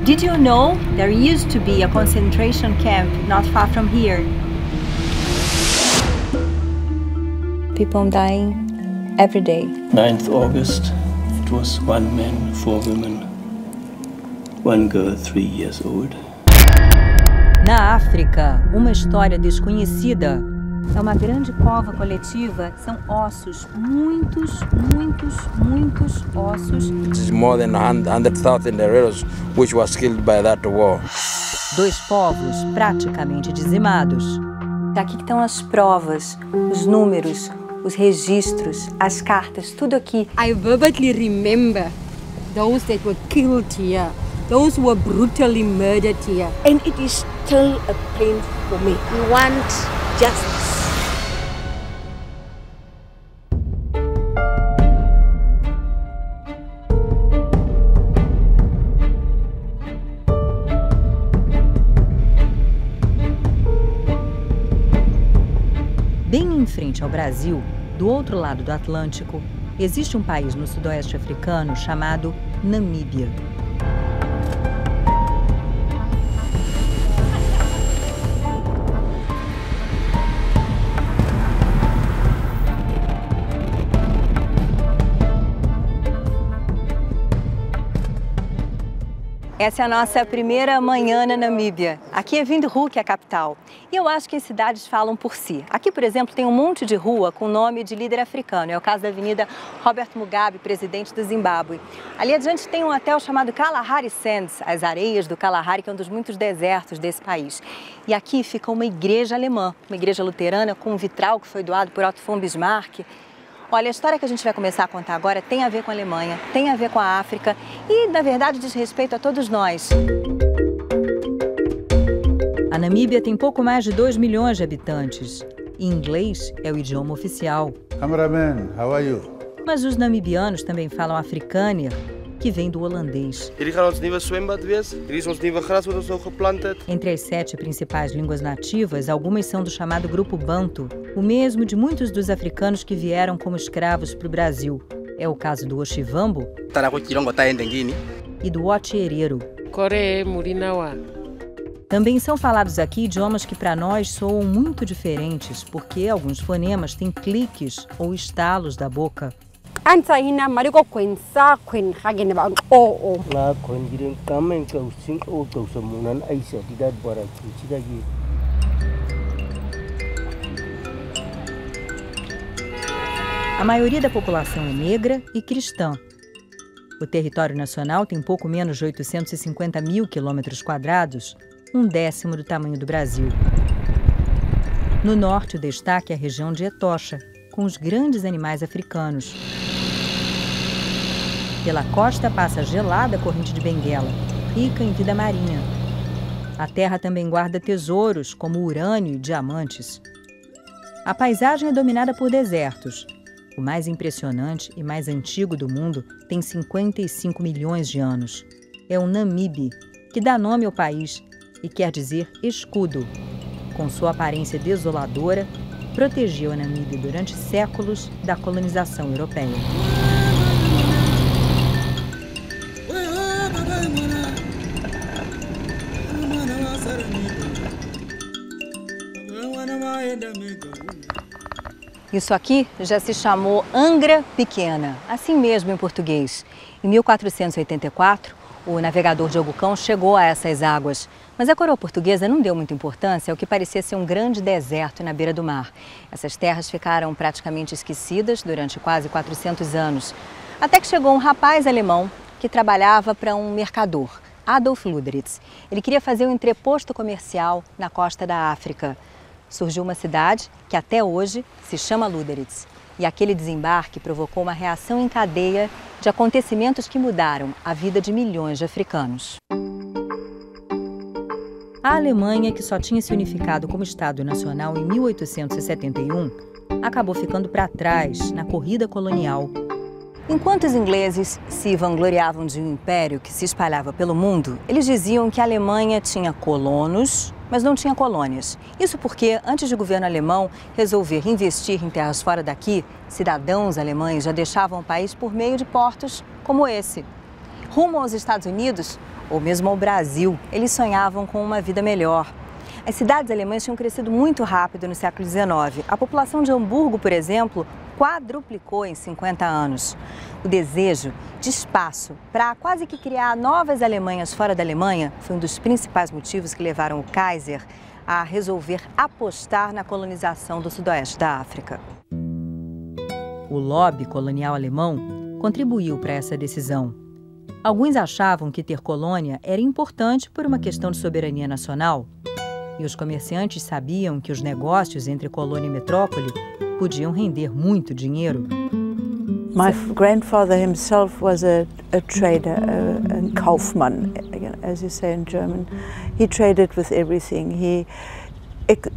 Did you know there used to be a concentration camp not far from here? People dying every day. 9th August, it was 1 man, 4 women, 1 girl 3 years old. Na África, uma história desconhecida. É uma grande cova coletiva, são ossos, muitos ossos. It's more than 100,000 guerrillas which was killed by that war. 2 povos praticamente dizimados. Aqui estão as provas, os números, os registros, as cartas, tudo aqui. I vividly remember those that were killed here, those who were brutally murdered here. And it is still a pain for me. We want justice. Bem em frente ao Brasil, do outro lado do Atlântico, existe um país no sudoeste africano chamado Namíbia. Essa é a nossa primeira manhã na Namíbia. Aqui é Windhoek, a capital. E eu acho que as cidades falam por si. Aqui, por exemplo, tem um monte de rua com nome de líder africano. É o caso da Avenida Robert Mugabe, presidente do Zimbábue. Ali adiante tem um hotel chamado Kalahari Sands, as areias do Kalahari, que é um dos muitos desertos desse país. E aqui fica uma igreja alemã, uma igreja luterana com um vitral que foi doado por Otto von Bismarck. Olha, a história que a gente vai começar a contar agora tem a ver com a Alemanha, tem a ver com a África e, na verdade, diz respeito a todos nós. A Namíbia tem pouco mais de 2 milhões de habitantes. E inglês é o idioma oficial. Cameraman, how are you? Mas os namibianos também falam afrikaner, que vem do holandês. Entre as 7 principais línguas nativas, algumas são do chamado grupo Bantu, o mesmo de muitos dos africanos que vieram como escravos para o Brasil. É o caso do Oxivambo e do Otierero. Também são falados aqui idiomas que para nós soam muito diferentes, porque alguns fonemas têm cliques ou estalos da boca. A maioria da população é negra e cristã. O território nacional tem pouco menos de 850 mil quilômetros quadrados, 1/10 do tamanho do Brasil. No norte, o destaque é a região de Etosha, com os grandes animais africanos. Pela costa passa a gelada corrente de Benguela, rica em vida marinha. A terra também guarda tesouros como urânio e diamantes. A paisagem é dominada por desertos. O mais impressionante e mais antigo do mundo tem 55 milhões de anos. É o Namibe, que dá nome ao país e quer dizer escudo. Com sua aparência desoladora, protegeu a Namíbia durante séculos da colonização europeia. Isso aqui já se chamou Angra Pequena, assim mesmo em português. Em 1484, o navegador Diogo Cão chegou a essas águas, mas a coroa portuguesa não deu muita importância ao que parecia ser um grande deserto na beira do mar. Essas terras ficaram praticamente esquecidas durante quase 400 anos, até que chegou um rapaz alemão que trabalhava para um mercador, Adolf Luderitz. Ele queria fazer um entreposto comercial na costa da África. Surgiu uma cidade que até hoje se chama Luderitz. E aquele desembarque provocou uma reação em cadeia de acontecimentos que mudaram a vida de milhões de africanos. A Alemanha, que só tinha se unificado como Estado Nacional em 1871, acabou ficando para trás na corrida colonial. Enquanto os ingleses se vangloriavam de um império que se espalhava pelo mundo, eles diziam que a Alemanha tinha colonos, mas não tinha colônias. Isso porque, antes do governo alemão resolver investir em terras fora daqui, cidadãos alemães já deixavam o país por meio de portos como esse. Rumo aos Estados Unidos ou mesmo ao Brasil, eles sonhavam com uma vida melhor. As cidades alemãs tinham crescido muito rápido no século XIX. A população de Hamburgo, por exemplo, quadruplicou em 50 anos. O desejo de espaço para quase que criar novas Alemanhas fora da Alemanha foi um dos principais motivos que levaram o Kaiser a resolver apostar na colonização do sudoeste da África. O lobby colonial alemão contribuiu para essa decisão. Alguns achavam que ter colônia era importante por uma questão de soberania nacional. E os comerciantes sabiam que os negócios entre colônia e metrópole podiam render muito dinheiro. My grandfather himself was a trader, a Kaufmann, as you say in German. He traded with everything. He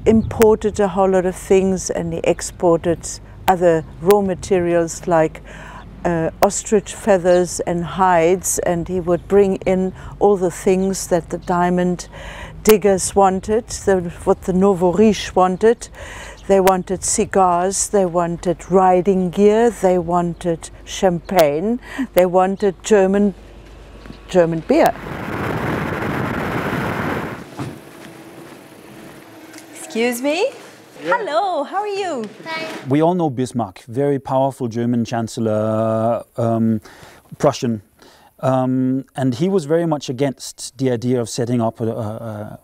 imported a whole lot of things and he exported other raw materials like ostrich feathers and hides, and he would bring in all the things that the diamond diggers wanted, what the Novo Riche wanted. They wanted cigars, they wanted riding gear, they wanted champagne, they wanted German beer. Excuse me? Yeah. Hello, how are you? Fine. We all know Bismarck, very powerful German chancellor, Prussian, and he was very much against the idea of setting up a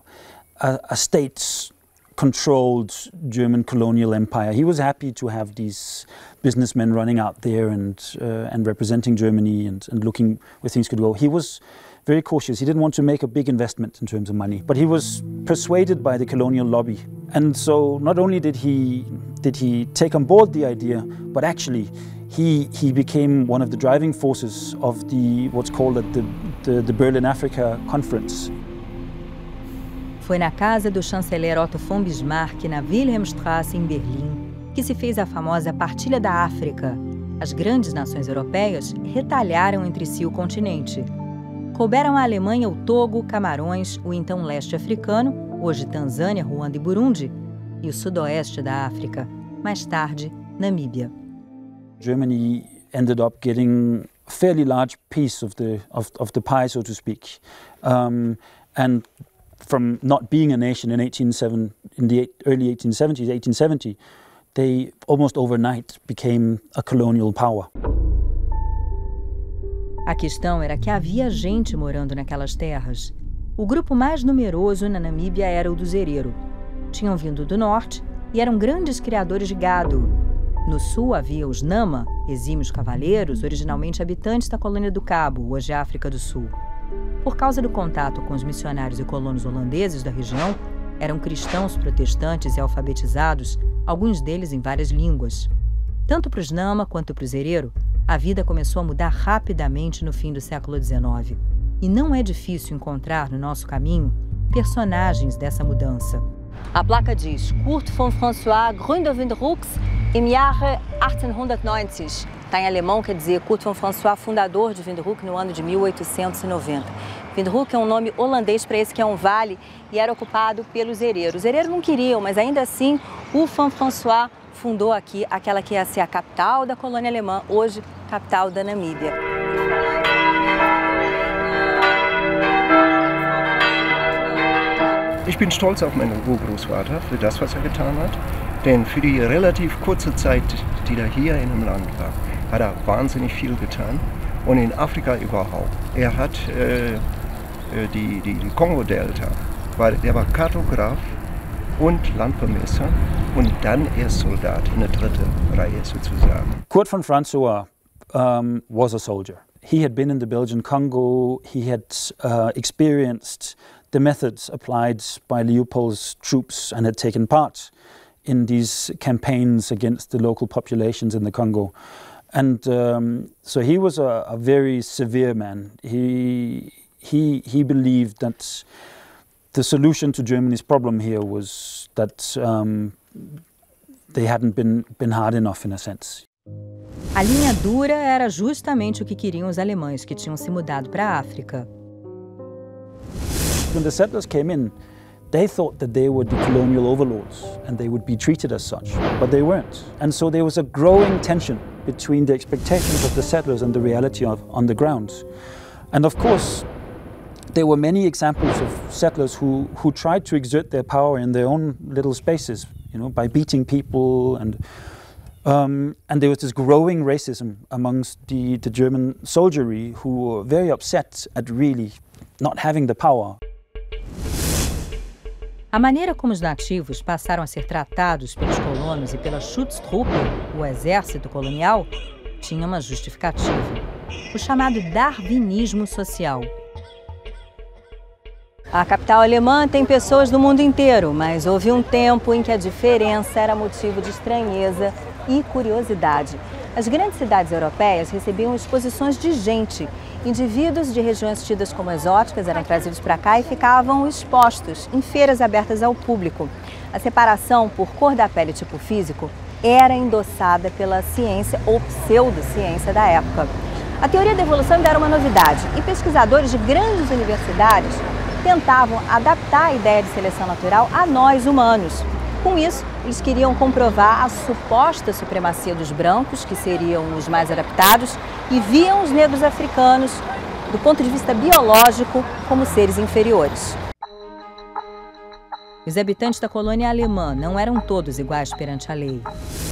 state-controlled German colonial empire. He was happy to have these businessmen running out there and representing Germany and looking where things could go. He was very cautious. He didn't want to make a big investment in terms of money, but he was persuaded by the colonial lobby. And so not only did he take on board the idea, but actually he became one of the driving forces of what's called the Berlin Africa Conference. Foi na casa do chanceler Otto von Bismarck, na Wilhelmstrasse, em Berlim, que se fez a famosa Partilha da África. As grandes nações europeias retalharam entre si o continente. Couberam à Alemanha o Togo, Camarões, o então leste africano, hoje Tanzânia, Ruanda e Burundi, e o sudoeste da África, mais tarde, Namíbia. Germany ended up getting a fairly large piece of the pie, so to speak, and from not being a nation in the early 1870, they almost overnight became a colonial power. A questão era que havia gente morando naquelas terras. O grupo mais numeroso na Namíbia era o dos Herero. Tinham vindo do norte e eram grandes criadores de gado. No sul havia os Nama, exímios cavaleiros, originalmente habitantes da colônia do Cabo, hoje África do Sul. Por causa do contato com os missionários e colonos holandeses da região, eram cristãos protestantes e alfabetizados, alguns deles em várias línguas. Tanto para os Nama quanto para os Herero, a vida começou a mudar rapidamente no fim do século XIX. E não é difícil encontrar no nosso caminho personagens dessa mudança. A placa diz Kurt von François Gründer Windhoeks im Jahre 1890. Está em alemão, quer dizer Kurt von François, fundador de Windhoek no ano de 1890. Windhoek é um nome holandês para esse que é um vale e era ocupado pelos Hereros. Os Hereros não queriam, mas ainda assim o von François fundou aqui aquela que ia ser a capital da colônia alemã, hoje capital da Namíbia. Ich bin stolz auf meinen Urgroßvater für das, was getan hat, denn für die relativ kurze Zeit, die er hier in dem Land war, hat er wahnsinnig viel getan und in Afrika überhaupt. Er hat die Kongo-Delta, weil er war Kartograf und Landvermesser und dann erst Soldat in der dritten Reihe sozusagen. Kurt von François was a soldier. He had been in the Belgian Congo. He had experienced the methods applied by Leopold's troops and had taken part in these campaigns against the local populations in the Congo. And so he was a very severe man. He believed that the solution to Germany's problem here was that they hadn't been hard enough in a sense. A linha dura era justamente o que queriam os alemães que tinham se mudado para a África. When the settlers came in, they thought that they were the colonial overlords and they would be treated as such, but they weren't. And so there was a growing tension between the expectations of the settlers and the reality on the ground. And of course, there were many examples of settlers who tried to exert their power in their own little spaces, you know, by beating people, and there was this growing racism amongst the German soldiery, who were very upset at really not having the power. A maneira como os nativos passaram a ser tratados pelos colonos e pela Schutztruppe, o exército colonial, tinha uma justificativa: o chamado darwinismo social. A capital alemã tem pessoas do mundo inteiro, mas houve um tempo em que a diferença era motivo de estranheza e curiosidade. As grandes cidades europeias recebiam exposições de gente. Indivíduos de regiões tidas como exóticas eram trazidos para cá e ficavam expostos em feiras abertas ao público. A separação por cor da pele e tipo físico era endossada pela ciência ou pseudociência da época. A teoria da evolução ainda era uma novidade e pesquisadores de grandes universidades tentavam adaptar a ideia de seleção natural a nós humanos. Com isso, eles queriam comprovar a suposta supremacia dos brancos, que seriam os mais adaptados, e viam os negros africanos, do ponto de vista biológico, como seres inferiores. Os habitantes da colônia alemã não eram todos iguais perante a lei.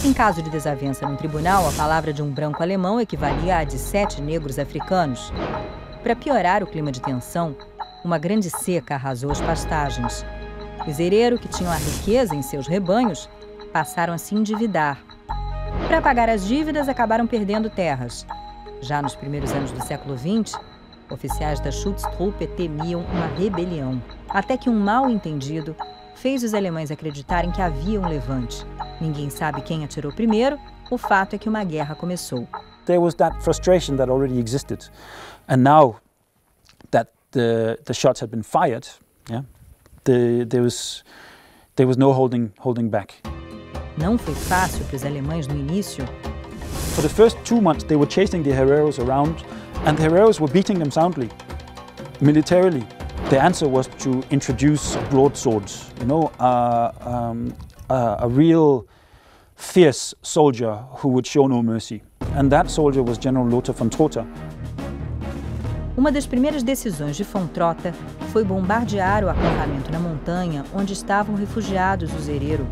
Em caso de desavença num tribunal, a palavra de um branco alemão equivalia à de 7 negros africanos. Para piorar o clima de tensão, uma grande seca arrasou as pastagens. Os hereros, que tinham a riqueza em seus rebanhos, passaram a se endividar. Para pagar as dívidas, acabaram perdendo terras. Já nos primeiros anos do século XX, oficiais da Schutztruppe temiam uma rebelião, até que um mal-entendido fez os alemães acreditarem que havia um levante. Ninguém sabe quem atirou primeiro, o fato é que uma guerra começou. There was that frustration that already existed, and now that the shots had been fired, yeah, there was no holding back. Não foi fácil para os alemães no início. For the first 2 months, they were chasing the hereros around, and the hereros were beating them soundly, militarily. The answer was to introduce broadswords, you know, a real fierce soldier who would show no mercy. And that soldier was General Lothar von Trotha. Uma das primeiras decisões de von Trotha foi bombardear o acampamento na montanha onde estavam refugiados os hereros,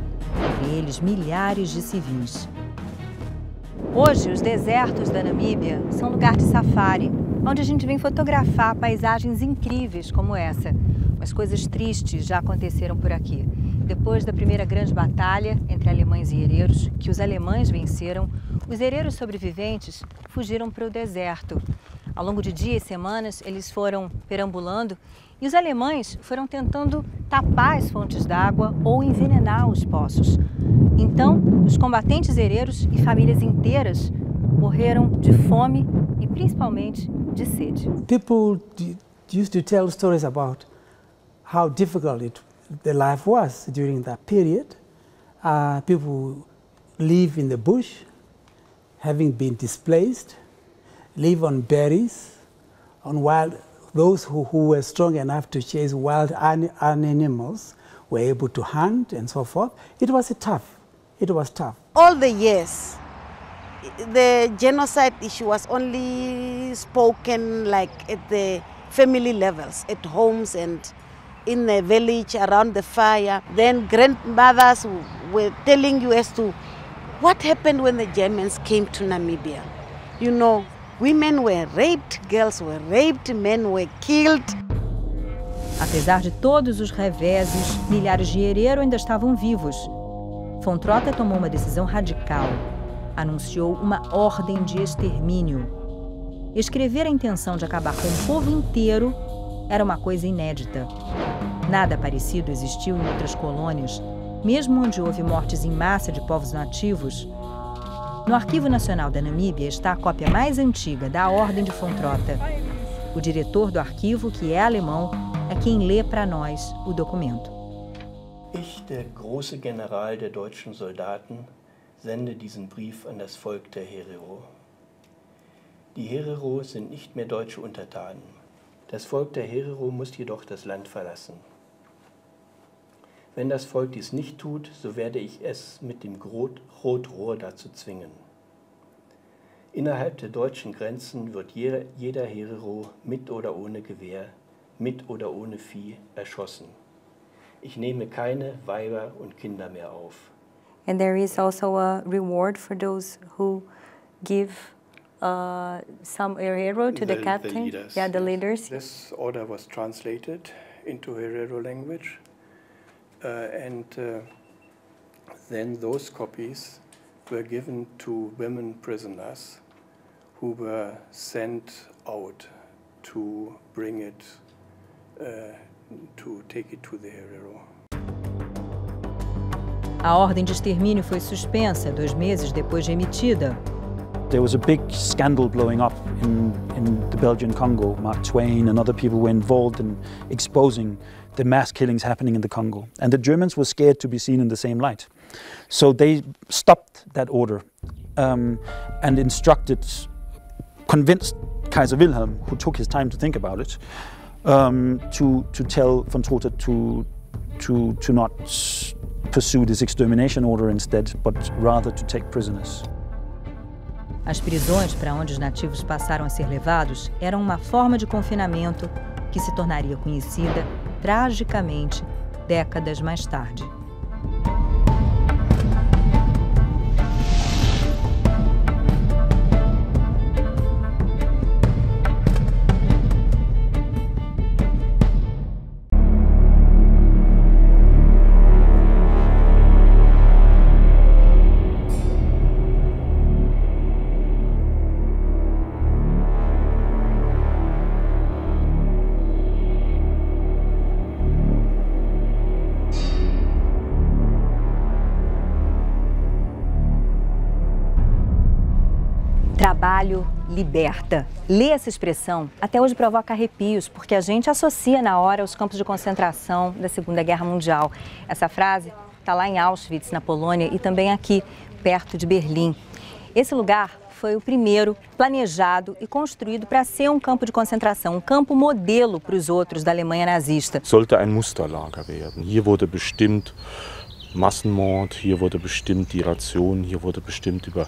entre eles milhares de civis. Hoje, os desertos da Namíbia são lugar de safari, onde a gente vem fotografar paisagens incríveis como essa. Mas coisas tristes já aconteceram por aqui. Depois da primeira grande batalha entre alemães e hereros, que os alemães venceram, os hereros sobreviventes fugiram para o deserto. Ao longo de dias e semanas, eles foram perambulando e os alemães foram tentando tapar as fontes d'água ou envenenar os poços. Então, os combatentes hereros e famílias inteiras morreram de fome e principalmente de sede. People used to tell stories about how difficult the life was during that period. People live in the bush, having been displaced, live on berries, on wild. Those who were strong enough to chase wild animals were able to hunt and so forth. It was tough. It was tough. All the years, the genocide issue was only spoken like at the family levels, at homes and in the village around the fire. Then grandmothers were telling you as to what happened when the Germans came to Namibia. You know, women were raped, girls were raped, men were killed. Apesar de todos os reveses, milhares de hereros ainda estavam vivos. Von Trotha tomou uma decisão radical. Anunciou uma ordem de extermínio. Escrever a intenção de acabar com o povo inteiro era uma coisa inédita. Nada parecido existiu em outras colônias, mesmo onde houve mortes em massa de povos nativos. No Arquivo Nacional da Namíbia está a cópia mais antiga da Ordem de von Trotha. O diretor do arquivo, que é alemão, é quem lê para nós o documento. Ich, der große General der deutschen Soldaten, sende diesen Brief an das Volk der Herero. Die Herero sind nicht mehr deutsche Untertanen. Das Volk der Herero muss jedoch das Land verlassen. Wenn das Volk dies nicht tut, so werde ich es mit dem Rotrohr dazu zwingen. Innerhalb der deutschen Grenzen wird jeder Herero mit oder ohne Gewehr, mit oder ohne Vieh erschossen. Ich nehme keine Weiber und Kinder mehr auf. And there is also a reward for those who give some Herero to the captain? The leaders. Yeah, the leaders. This order was translated into Herero language, and then those copies were given to women prisoners who were sent out to bring it, to take it to the Herero. A ordem de extermínio foi suspensa 2 meses depois de emitida. There was a big scandal blowing up in the Belgian Congo. Mark Twain and other people were involved in exposing the mass killings happening in the Congo. And the Germans were scared to be seen in the same light. So they stopped that order and convinced Kaiser Wilhelm, who took his time to think about it, to tell von Trotha to not pursue this extermination order instead, but rather to take prisoners. As prisões para onde os nativos passaram a ser levados eram uma forma de confinamento que se tornaria conhecida, tragicamente, décadas mais tarde. Trabalho liberta. Ler essa expressão até hoje provoca arrepios, porque a gente associa na hora os campos de concentração da Segunda Guerra Mundial. Essa frase está lá em Auschwitz, na Polônia, e também aqui, perto de Berlim. Esse lugar foi o primeiro planejado e construído para ser um campo de concentração, um campo modelo para os outros da Alemanha nazista. Sollte ein Musterlager werden. Hier wurde bestimmt Massenmord, hier wurde bestimmt die Ration, hier wurde bestimmt über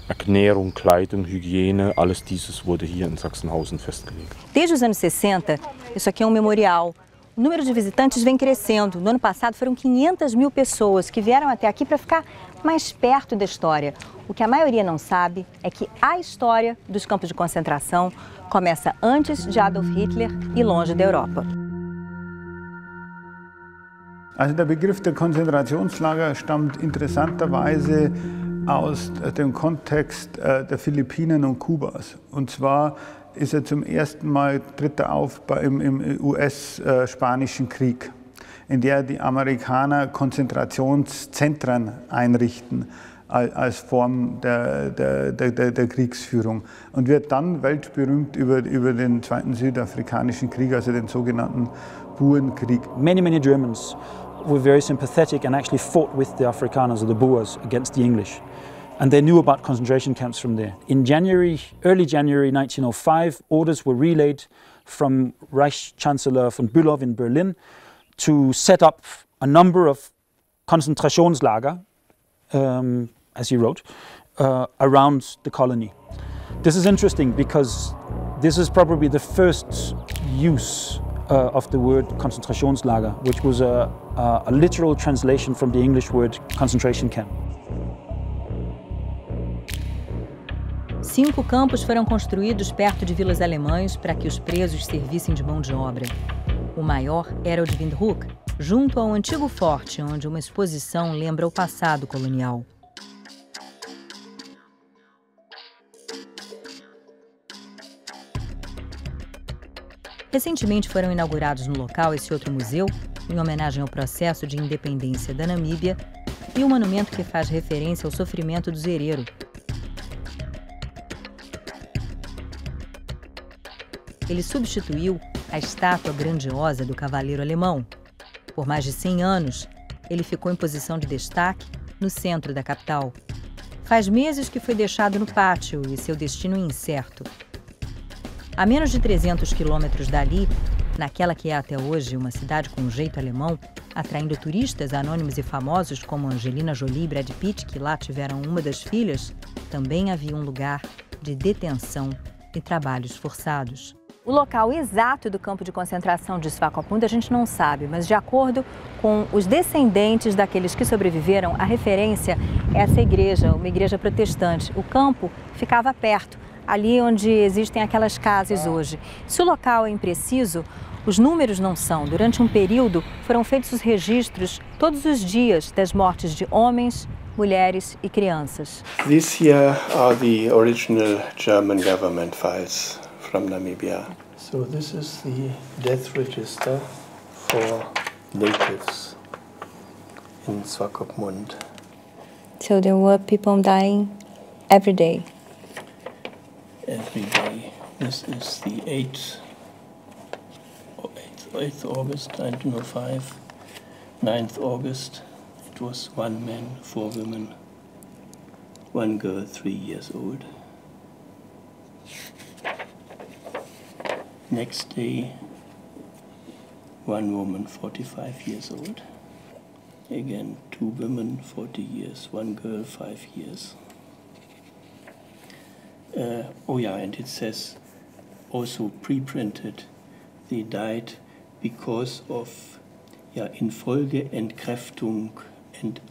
Ernährung, Kleidung, Hygiene, alles dieses wurde hier in Sachsenhausen festgelegt. Desde os anos 60, isso aqui é um memorial. O número de visitantes vem crescendo. No ano passado foram 500 mil pessoas que vieram até aqui para ficar mais perto da história. O que a maioria não sabe é que a história dos campos de concentração começa antes de Adolf Hitler e longe da Europa. Also der Begriff der Konzentrationslager stammt interessanterweise aus dem Kontext der Philippinen und Kubas. Und zwar ist zum ersten Mal, tritt er auf im US-Spanischen Krieg, in der die Amerikaner Konzentrationszentren einrichten als Form der Kriegsführung und wird dann weltberühmt über den Zweiten Südafrikanischen Krieg, also den sogenannten Burenkrieg. Many Germans were very sympathetic and actually fought with the Afrikaners or the Boers against the English. And they knew about concentration camps from there. In early January 1905, orders were relayed from Reich Chancellor von Bülow in Berlin to set up a number of Konzentrationslager, as he wrote, around the colony. This is interesting because this is probably the first use of the word Konzentrationslager, which was a literal translation from the English word concentration camp. 5 campos foram construídos perto de vilas alemãs para que os presos servissem de mão de obra. O maior era o de Windhoek, junto ao antigo forte, onde uma exposição lembra o passado colonial. Recentemente foram inaugurados no local esse outro museu, em homenagem ao processo de independência da Namíbia, e um monumento que faz referência ao sofrimento dos Herero. Ele substituiu a estátua grandiosa do cavaleiro alemão. Por mais de 100 anos, ele ficou em posição de destaque no centro da capital. Faz meses que foi deixado no pátio e seu destino incerto. A menos de 300 quilômetros dali, naquela que é até hoje uma cidade com um jeito alemão, atraindo turistas anônimos e famosos como Angelina Jolie e Brad Pitt, que lá tiveram uma das filhas, também havia um lugar de detenção e trabalhos forçados. O local exato do campo de concentração de Swakopmund a gente não sabe, mas de acordo com os descendentes daqueles que sobreviveram, a referência é essa igreja, uma igreja protestante. O campo ficava perto, ali onde existem aquelas casas hoje. Se o local é impreciso, os números não são. Durante um período foram feitos os registros todos os dias das mortes de homens, mulheres e crianças. These here are the original German government files from Namibia. So this is the death register for natives in Swakopmund. So there were people dying every day. Every day. This is the 8th August 1905, 9th August. It was 1 man, 4 women, 1 girl 3 years old. Next day, 1 woman 45 years old. Again, 2 women 40 years, 1 girl 5 years. Oh yeah, and it says also pre-printed, they died because of infolge Entkräftung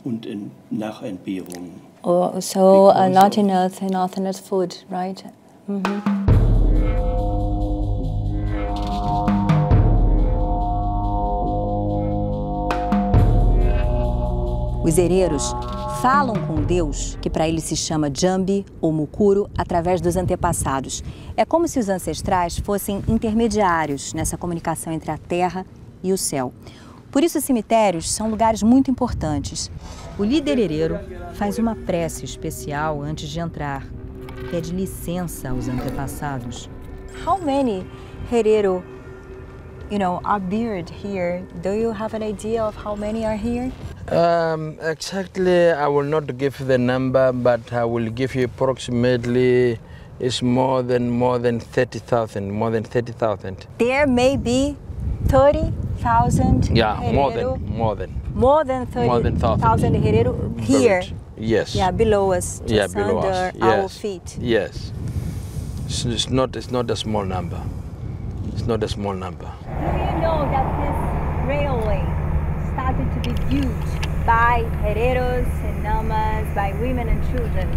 und Nachentbehrung. Oh, so not enough food, right? Mm-hmm. Os hereros falam com Deus, que para eles se chama Jambi ou Mukuru, através dos antepassados. É como se os ancestrais fossem intermediários nessa comunicação entre a terra e o céu. Por isso, os cemitérios são lugares muito importantes. O líder hereiro faz uma prece especial antes de entrar. Pede licença aos antepassados. How many herero, are buried here? Do you have an idea of how many are here? Exactly, I will not give the number, but I will give you approximately. It's more than 30,000. More than 30,000. There may be 30,000. Yeah, herero. More than 30,000 herero here. Yes. Yeah, below us. Just below under us. Our feet. Yes. It's not a small number. It's not a small number. Do you know that this railway started to be built by hereros and namas, by women and children?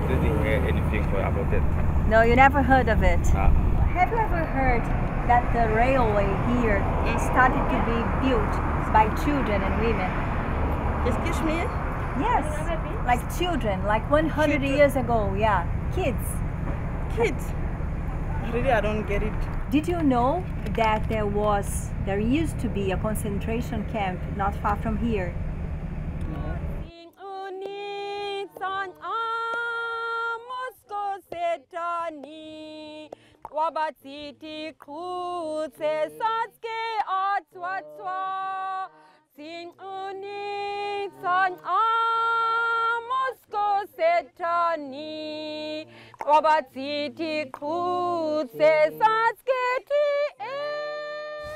Didn't hear anything about it. No, you never heard of it. Ah. Have you ever heard that the railway here started to be built by children and women? Excuse me? Yes, like children, like 100 years ago, yeah. Kids. Kids? Really, I don't get it. Did you know that there used to be a concentration camp not far from here?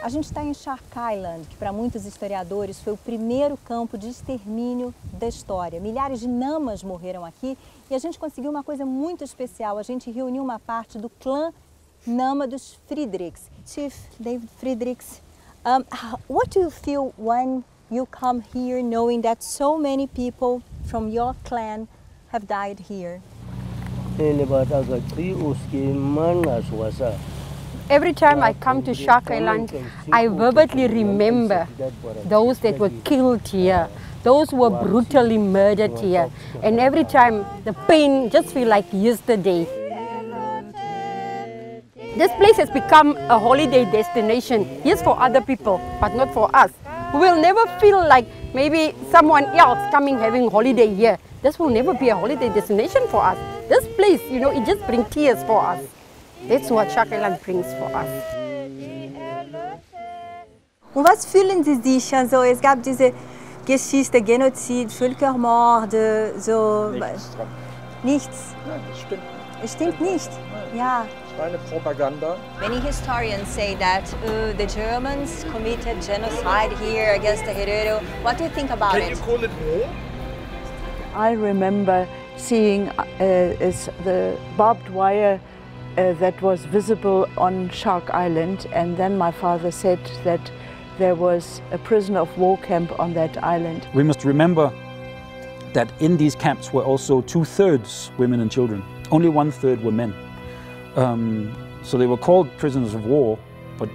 A gente está em Shark Island, que para muitos historiadores foi o primeiro campo de extermínio da história. Milhares de namas morreram aqui e a gente conseguiu uma coisa muito especial. A gente reuniu uma parte do clã Nama dos Friedrichs. Chief David Friedrichs, what do you feel when you come here knowing that so many people from your clan have died here? Every time I come to Shark Island, I vividly remember those that were killed here, those who were brutally murdered here. And every time the pain just feels like yesterday. This place has become a holiday destination, yes, for other people, but not for us. We will never feel like maybe someone else coming having holiday here. This will never be a holiday destination for us. This place, it just brings tears for us. That's what Shark Island brings for us. Und was fühlen Sie sich? Also, es gab diese Geschichte, Genozid, Völkermorde, so. Nichts. Nein, das stimmt. Es stimmt nicht. Ja. Es war eine Propaganda. Many historians say that the Germans committed genocide here against the Herero. What do you think about it? Can you call it war? I remember seeing is the barbed wire that was visible on Shark Island, and then my father said that there was a prisoner of war camp on that island. We must remember that in these camps were also 2/3 women and children. Only 1/3 were men. So they were called prisoners of war, but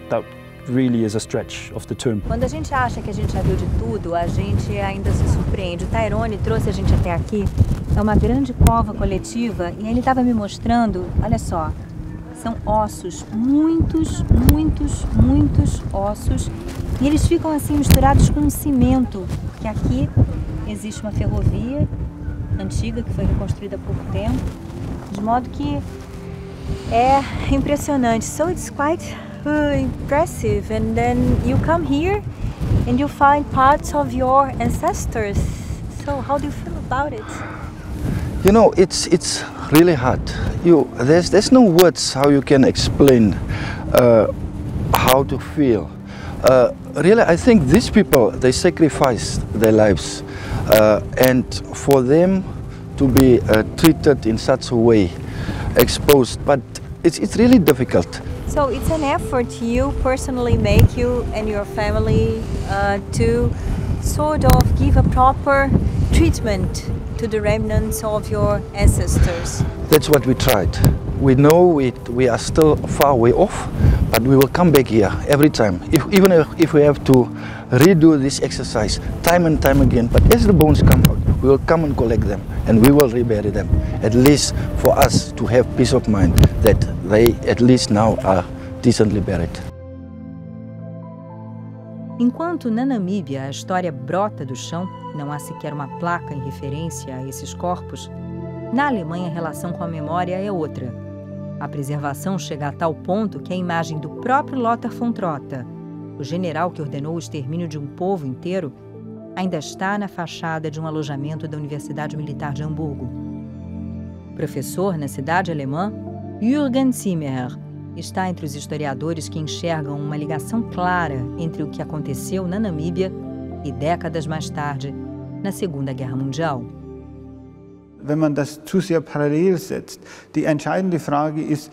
that really is a stretch of the term. Quando a gente acha que a gente já viu de tudo, a gente ainda se surpreende. O Tyrone trouxe a gente até aqui. É uma grande cova coletiva e ele estava me mostrando, olha só, são ossos, muitos ossos. E eles ficam assim misturados com um cimento, porque aqui existe uma ferrovia antiga que foi reconstruída há pouco tempo, de modo que é impressionante. So it's quite impressive. And then you come here and you find parts of your ancestors. So how do you feel about it? You know, it's really hard. There's no words how you can explain how to feel. Really, I think these people, they sacrificed their lives, and for them to be treated in such a way, exposed, but it's really difficult. So it's an effort you personally make, you and your family, to sort of give a proper treatment to the remnants of your ancestors. That's what we tried. We know we are still far way off, but we will come back here every time, even if we have to redo this exercise time and time again. But as the bones come out, we will come and collect them and we will rebury them, at least for us to have peace of mind that they at least now are decently buried. Enquanto na Namíbia a história brota do chão, não há sequer uma placa em referência a esses corpos, na Alemanha a relação com a memória é outra. A preservação chega a tal ponto que a imagem do próprio Lothar von Trotha, o general que ordenou o extermínio de um povo inteiro, ainda está na fachada de um alojamento da Universidade Militar de Hamburgo. Professor na cidade alemã, Jürgen Zimmer está entre os historiadores que enxergam uma ligação clara entre o que aconteceu na Namíbia e décadas mais tarde, na Segunda Guerra Mundial. Wenn man das zu sehr parallel setzt, die entscheidende Frage ist,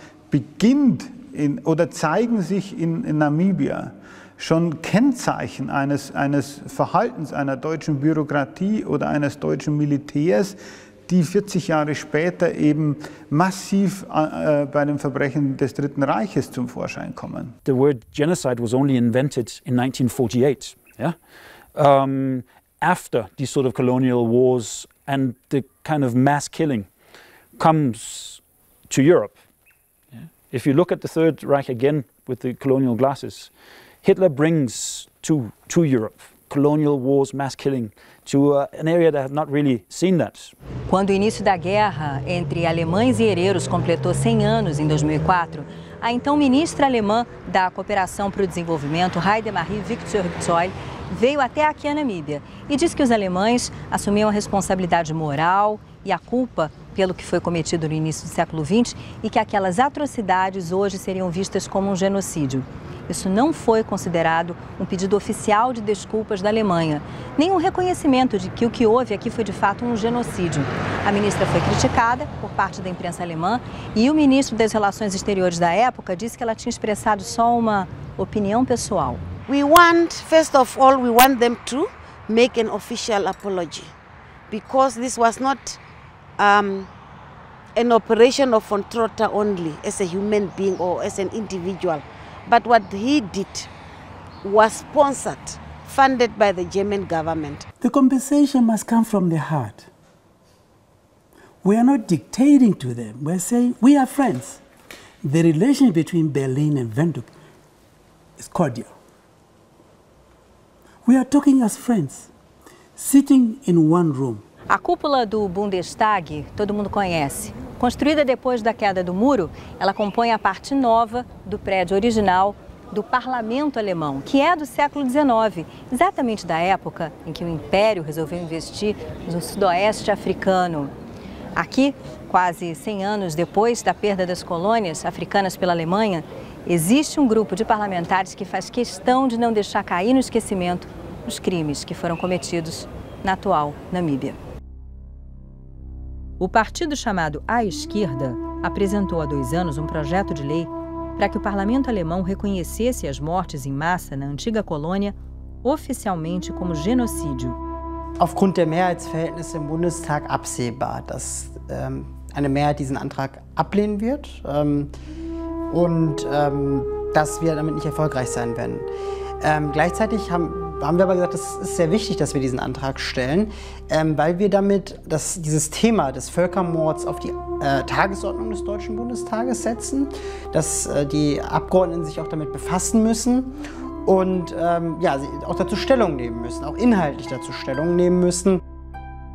oder zeigen sich in Namibia schon Kennzeichen eines Verhaltens einer deutschen Bürokratie oder eines deutschen Militärs, die 40 Jahre später eben massiv bei den Verbrechen des Dritten Reiches zum Vorschein kommen. The word genocide was only invented in 1948, yeah? After these sort of colonial wars and the kind of mass killing comes to Europe. Yeah? If you look at the Third Reich again with the colonial glasses, Hitler brings to Europe colonial wars, mass killing, to an area that had not really seen that. Quando o início da guerra entre alemães e herreiros completou 100 anos em 2004, a então ministra alemã da Cooperação para o Desenvolvimento, Heidemarie Viktor-Zoll, veio até aqui a Namíbia e disse que os alemães assumiam a responsabilidade moral e a culpa pelo que foi cometido no início do século XX e que aquelas atrocidades hoje seriam vistas como um genocídio. Isso não foi considerado um pedido oficial de desculpas da Alemanha, nem um reconhecimento de que o que houve aqui foi de fato um genocídio. A ministra foi criticada por parte da imprensa alemã e o ministro das Relações Exteriores da época disse que ela tinha expressado só uma opinião pessoal. First of all, we want them to make an official apology, because this was not an operation of von Trotha only as a human being or as an individual. But what he did was sponsored, funded by the German government. The compensation must come from the heart. We are not dictating to them. We're saying we are friends. The relation between Berlin and Windhoek is cordial. We are talking as friends, sitting in one room. A cúpula do Bundestag todo mundo conhece. Construída depois da queda do muro, ela compõe a parte nova do prédio original do Parlamento Alemão, que é do século XIX, exatamente da época em que o Império resolveu investir no sudoeste africano. Aqui, quase 100 anos depois da perda das colônias africanas pela Alemanha, existe um grupo de parlamentares que faz questão de não deixar cair no esquecimento os crimes que foram cometidos na atual Namíbia. O partido chamado À Esquerda apresentou há 2 anos um projeto de lei para que o parlamento alemão reconhecesse as mortes em massa na antiga colônia oficialmente como genocídio. Aufgrund der Mehrheitsverhältnisse im Bundestag absehbar, dass eine Mehrheit diesen Antrag ablehnen wird und dass wir damit nicht erfolgreich sein werden. Gleichzeitig haben wir aber gesagt, es ist sehr wichtig, dass wir diesen Antrag stellen, weil wir damit dieses Thema des Völkermords auf die Tagesordnung des Deutschen Bundestages setzen, dass die Abgeordneten sich auch damit befassen müssen und ja, sie auch dazu Stellung nehmen müssen, auch inhaltlich dazu Stellung nehmen müssen.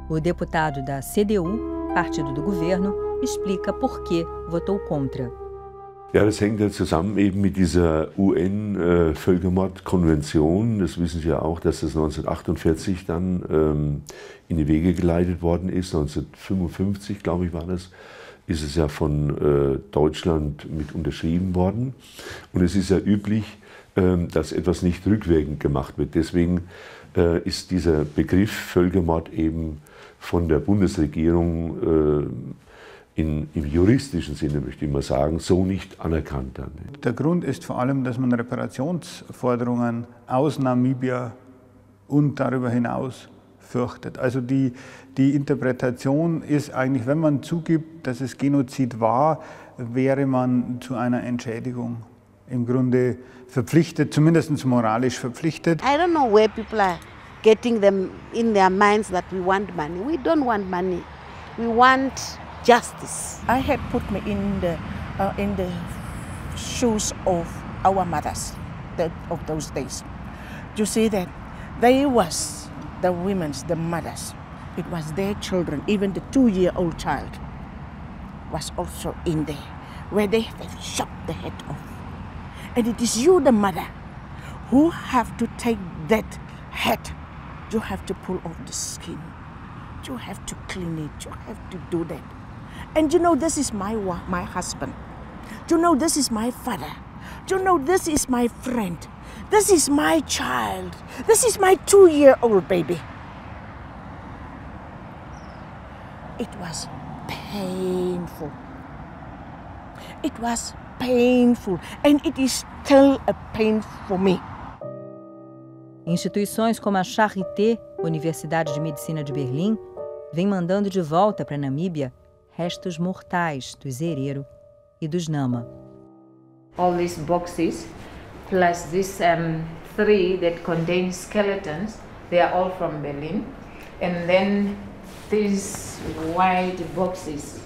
O deputado da CDU, partido do governo, explica por que votou contra. Ja, das hängt ja zusammen eben mit dieser UN-Völkermordkonvention. Das wissen Sie ja auch, dass das 1948 dann in die Wege geleitet worden ist. 1955, glaube ich, war das, ist es ja von Deutschland mit unterschrieben worden. Und es ist ja üblich, dass etwas nicht rückwirkend gemacht wird. Deswegen ist dieser Begriff Völkermord eben von der Bundesregierung im juristischen Sinne, möchte ich mal sagen, so nicht anerkannt dann. Der Grund ist vor allem, dass man Reparationsforderungen aus Namibia und darüber hinaus fürchtet. Also die Interpretation ist eigentlich, wenn man zugibt, dass es Genozid war, wäre man zu einer Entschädigung im Grunde verpflichtet, zumindest moralisch verpflichtet. I don't know where people are getting them in their minds that we want money. We don't want money. We want justice. I had put me in the shoes of our mothers of those days. You see that they was the women's, the mothers. It was their children, even the 2-year-old child was also in there, where they chopped the head off. And it is you, the mother, who have to take that head. You have to pull off the skin. You have to clean it. You have to do that. And you know, this is my husband. You know, this is my father. You know, this is my friend. This is my child. This is my 2-year-old baby. It was painful. It was painful, and it is still a pain for me. Instituições como a Charité, Universidade de Medicina de Berlim, vêm mandando de volta para Namíbia restos mortais dos Herero e dos Nama. All these boxes, plus this 3 that contain skeletons, they are all from Berlin. And then these white boxes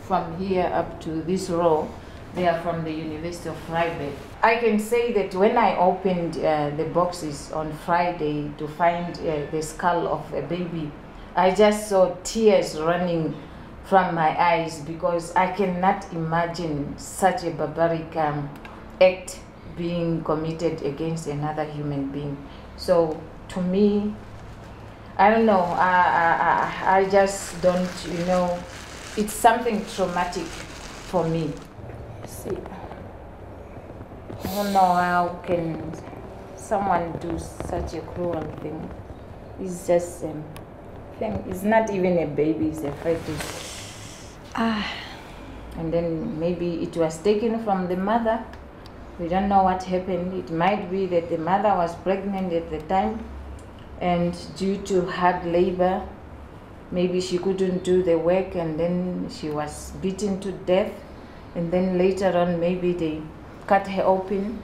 from here up to this row, they are from the University of Freiburg. I can say that when I opened the boxes on Friday to find the skull of a baby, I just saw tears running from my eyes because I cannot imagine such a barbaric act being committed against another human being. So to me, I don't know, I just don't, you know, it's something traumatic for me. See, I don't know how can someone do such a cruel thing. It's just thing. It's not even a baby, it's a fetus. And then maybe it was taken from the mother. We don't know what happened. It might be that the mother was pregnant at the time, and due to hard labor, maybe she couldn't do the work, and then she was beaten to death. And then later on, maybe they cut her open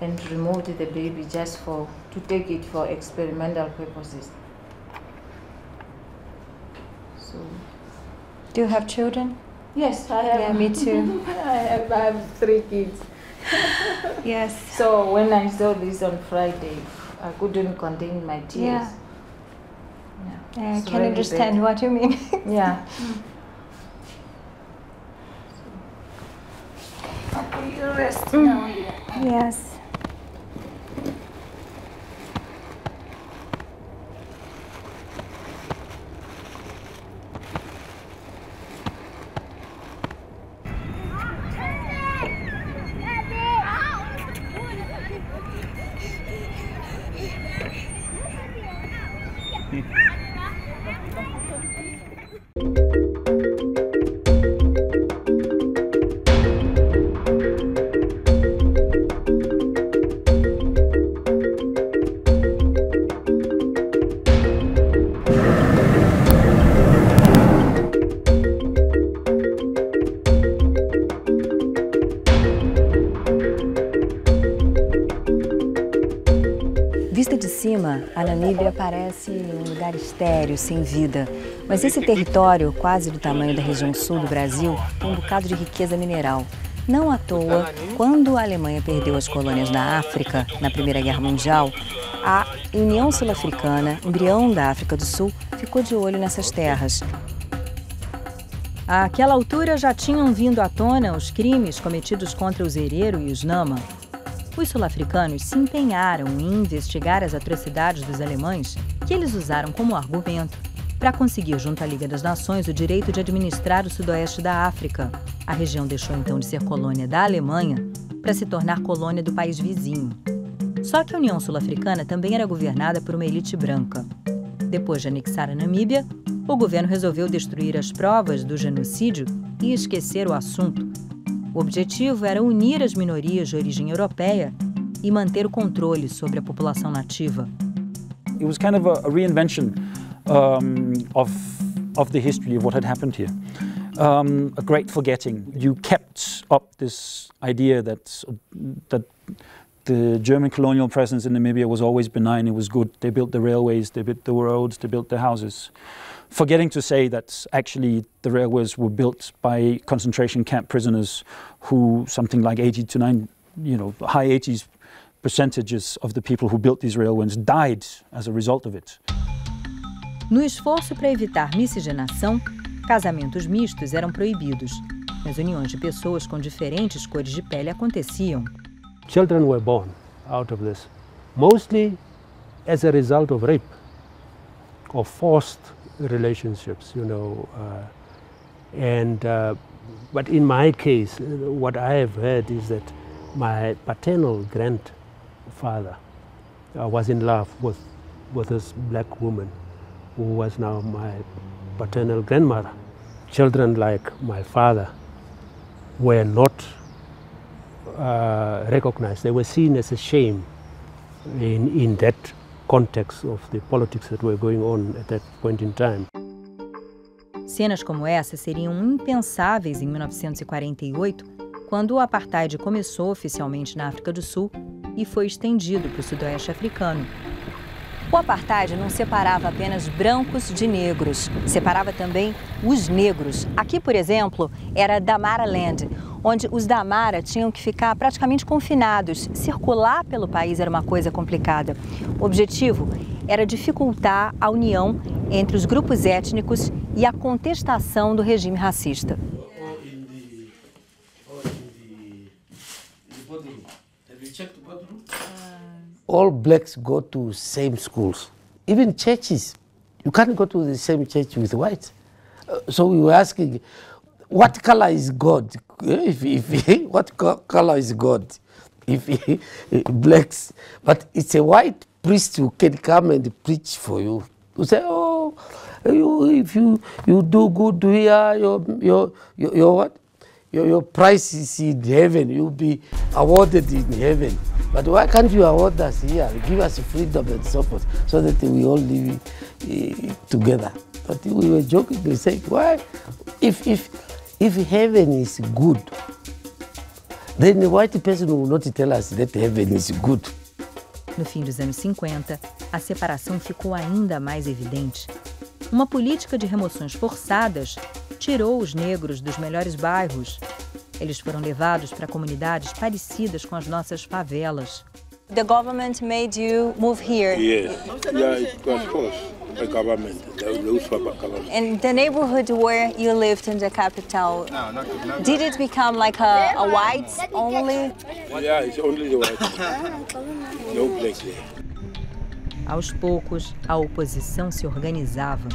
and removed the baby just to take it for experimental purposes. So, do you have children? Yes, I have. Yeah, me too. I have 3 kids. Yes. So when I saw this on Friday, I couldn't contain my tears. Yeah. I can understand what you mean. Yeah. Okay, you rest now. Yes. Thank you. cima, a Namíbia parece um lugar estéril, sem vida. Mas esse território, quase do tamanho da região sul do Brasil, tem um bocado de riqueza mineral. Não à toa, quando a Alemanha perdeu as colônias na África, na Primeira Guerra Mundial, a União Sul-Africana, embrião da África do Sul, ficou de olho nessas terras. Àquela altura já tinham vindo à tona os crimes cometidos contra os Herero e os Nama. Os sul-africanos se empenharam em investigar as atrocidades dos alemães, que eles usaram como argumento para conseguir, junto à Liga das Nações, o direito de administrar o sudoeste da África. A região deixou então de ser colônia da Alemanha para se tornar colônia do país vizinho. Só que a União Sul-Africana também era governada por uma elite branca. Depois de anexar a Namíbia, o governo resolveu destruir as provas do genocídio e esquecer o assunto. O objetivo era unir as minorias de origem europeia e manter o controle sobre a população nativa. It was kind of a reinvention of the history of what had happened here. A great forgetting. You kept up this idea that the German colonial presence in Namibia was always benign, it was good. They built the railways, they built the roads, they built the houses. Forgetting to say that actually the railways were built by concentration camp prisoners who something like 80 to 9, high 80s percentages of the people who built these railways died as a result of it. No esforço para evitar miscigenação, casamentos mistos eram proibidos, mas uniões de pessoas com diferentes cores de pele aconteciam. Children were born out of this, mostly as a result of rape or forced relationships, but in my case, what I have heard is that my paternal grandfather was in love with this black woman who was now my paternal grandmother. Children like my father were not recognized. They were seen as a shame in that context of the politics that were going on at that point in time. Cenas como essa seriam impensáveis em 1948, quando o apartheid começou oficialmente na África do Sul e foi estendido para o sudoeste africano. O apartheid não separava apenas brancos de negros, separava também os negros. Aqui, por exemplo, era Damara Land, onde os Damara tinham que ficar praticamente confinados. Circular pelo país era uma coisa complicada. O objetivo era dificultar a união entre os grupos étnicos e a contestação do regime racista. All blacks go to same schools, even churches. You can't go to the same church with whites. So we were asking, what color is God? What color is God? If blacks, but it's a white priest who can come and preach for you. You say, oh, if you do good here, your what? Your price is in heaven. You'll be awarded in heaven. But why can't you award us here? Give us freedom and so forth, so that we all live together. But we were joking. They say, why? If heaven is good, then the white person will not tell us that heaven is good. No fim dos anos 50, a separação ficou ainda mais evidente. Uma política de remoções forçadas tirou os negros dos melhores bairros. Eles foram levados para comunidades parecidas com as nossas favelas. The government made you move here. Yes, yeah, it was forced by government. And the neighborhood where you lived in the capital, did it become like a white only? Yeah, it's only the white. No black there. Aos poucos, a oposição se organizava.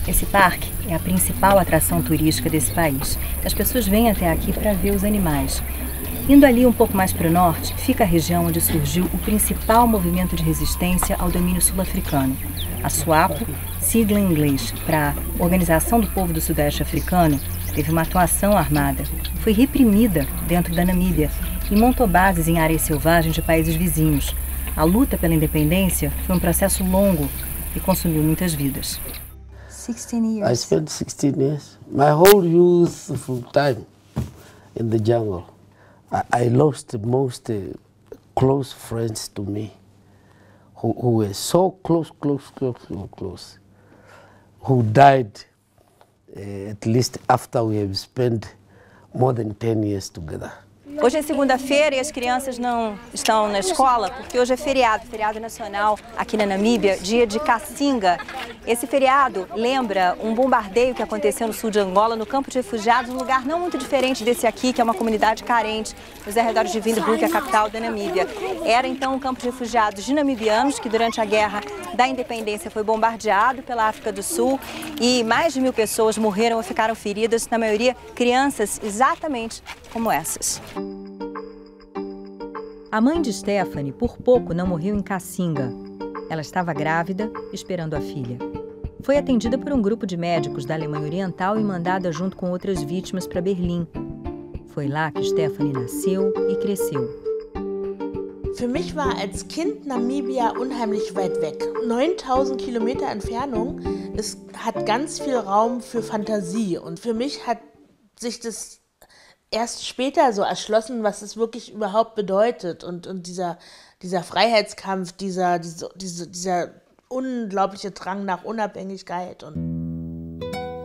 Esse parque é a principal atração turística desse país. As pessoas vêm até aqui para ver os animais. Indo ali um pouco mais para o norte, fica a região onde surgiu o principal movimento de resistência ao domínio sul-africano. A SWAPO, sigla em inglês para Organização do Povo do Sudeste Africano, teve uma atuação armada. Foi reprimida dentro da Namíbia e montou bases em áreas selvagens de países vizinhos. A luta pela independência foi um processo longo e consumiu muitas vidas. 16 years. I spent 16 years. My whole youth full time in the jungle. I lost the most close friends to me, who were so close, who died at least after we have spent more than 10 years together. Hoje é segunda-feira e as crianças não estão na escola porque hoje é feriado nacional aqui na Namíbia, dia de Kasinga. Esse feriado lembra um bombardeio que aconteceu no sul de Angola, no campo de refugiados, um lugar não muito diferente desse aqui, que é uma comunidade carente, nos arredores de Windhoek, a capital da Namíbia. Era então um campo de refugiados de namibianos que durante a guerra da independência foi bombardeado pela África do Sul e mais de 1000 pessoas morreram ou ficaram feridas, na maioria crianças exatamente como essas. A mãe de Stephanie, por pouco, não morreu em Kasinga. Ela estava grávida, esperando a filha. Foi atendida por um grupo de médicos da Alemanha Oriental e mandada junto com outras vítimas para Berlim. Foi lá que Stephanie nasceu e cresceu. Für mich war als Kind Namibia unheimlich weit weg. 9000 Kilometer Entfernung. Es hat ganz viel Raum für Fantasie. Und für mich hat sich das erst später so erschlossen, was es wirklich überhaupt bedeutet. Und dieser Freiheitskampf, dieser unglaubliche Drang nach Unabhängigkeit.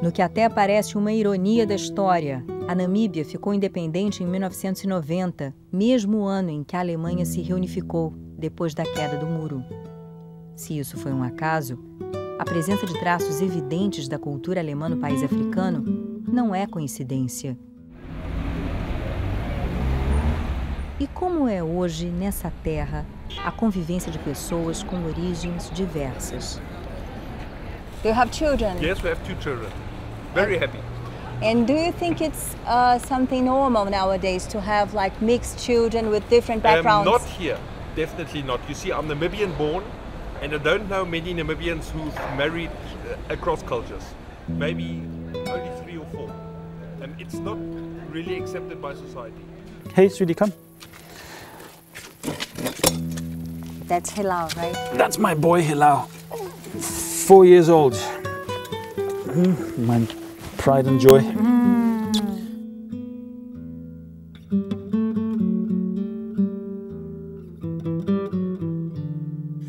No que até parece uma ironia da história, a Namíbia ficou independente em 1990, mesmo ano em que a Alemanha se reunificou depois da queda do muro. Se isso foi um acaso, a presença de traços evidentes da cultura alemã no país africano não é coincidência. E como é hoje, nessa terra, a convivência de pessoas com origens diversas? Do you have children? Yes, we have 2 children. Very happy. And do you think it's something normal nowadays to have like mixed children with different backgrounds? Not here, definitely not. You see, I'm Namibian born, and I don't know many Namibians who've married across cultures. Maybe only 3 or 4. And it's not really accepted by society. Hey, sweetie, come. That's Hilal, right? That's my boy, Hilal. 4 years old. My pride and joy.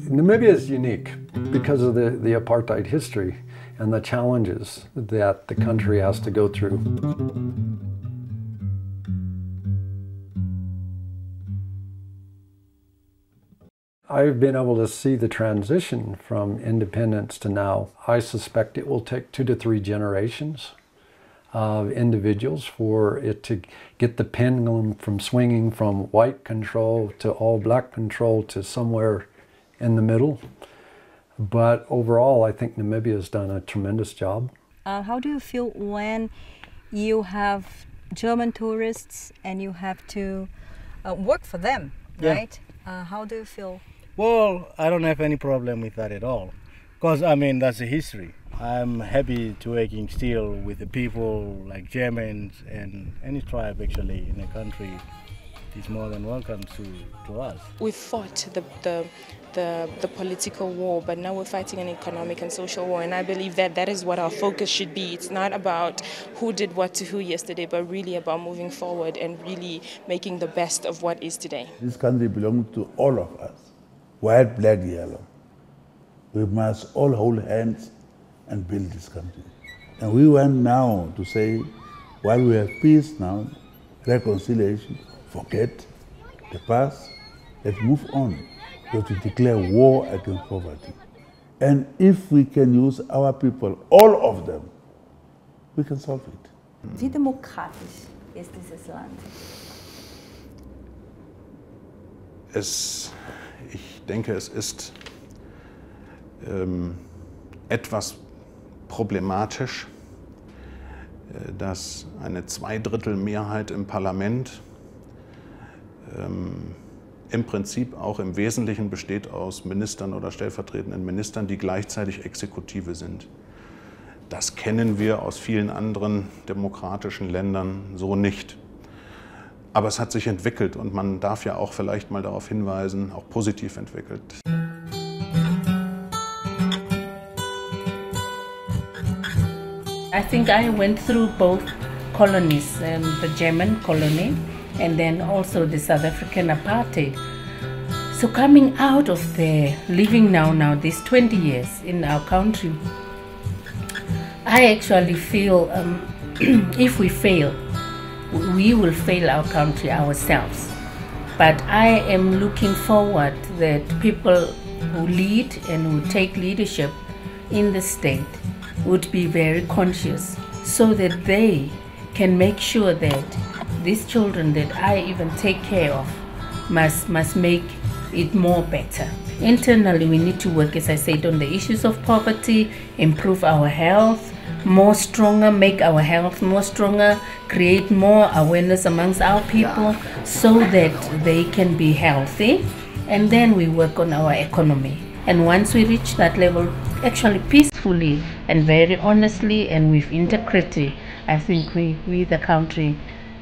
Namibia is unique because of the apartheid history and the challenges that the country has to go through. I've been able to see the transition from independence to now. I suspect it will take 2 to 3 generations of individuals for it to get the pendulum from swinging from white control to all black control to somewhere in the middle. But overall, I think Namibia has done a tremendous job. How do you feel when you have German tourists and you have to work for them, right? How do you feel? Well, I don't have any problem with that at all, because I mean that's a history. I'm happy to working still with the people like Germans and any tribe actually in the country is more than welcome to us. We fought the political war, but now we're fighting an economic and social war, and I believe that that is what our focus should be. It's not about who did what to who yesterday, but really about moving forward and really making the best of what is today. This country belongs to all of us, white, black, yellow. We must all hold hands and build this country. And we want now to say, while we have peace now, reconciliation, forget the past, let's move on. We have to declare war against poverty. And if we can use our people, all of them, we can solve it. Wie demokratisch ist dieses Land? Ich denke, es ist etwas problematisch, dass eine 2/3 im Parlament im Prinzip auch im Wesentlichen besteht aus Ministern oder stellvertretenden Ministern, die gleichzeitig Exekutive sind. Das kennen wir aus vielen anderen demokratischen Ländern so nicht. Aber es hat sich entwickelt und man darf ja auch vielleicht mal darauf hinweisen, auch positiv entwickelt. I think I went through both colonies, the German colony and then also the South African apartheid. So coming out of there, living now these 20 years in our country, I actually feel if we fail, we will fail our country ourselves. But I am looking forward that people who lead and who take leadership in the state would be very conscious so that they can make sure that these children that I even take care of must make it more better. Internally, we need to work, as I said, on the issues of poverty, improve our health, more stronger, make our health more stronger, create more awareness amongst our people so that they can be healthy, and then we work on our economy. And once we reach that level, actually peacefully and very honestly and with integrity, I think we the country,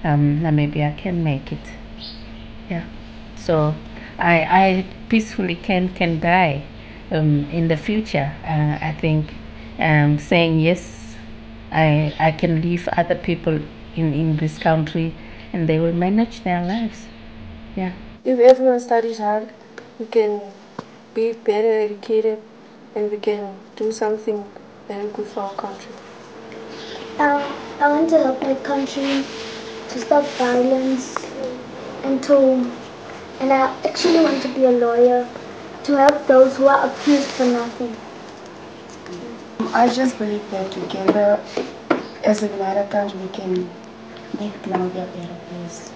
Namibia, can make it. Yeah. So I peacefully can die in the future. I think saying yes, I can leave other people in this country and they will manage their lives. Yeah. If everyone studies hard, we can be better educated and we can do something very good for our country. I want to help my country to stop violence and I actually want to be a lawyer to help those who are accused for nothing. I just believe that together, as a united country, we can make Namibia a better place.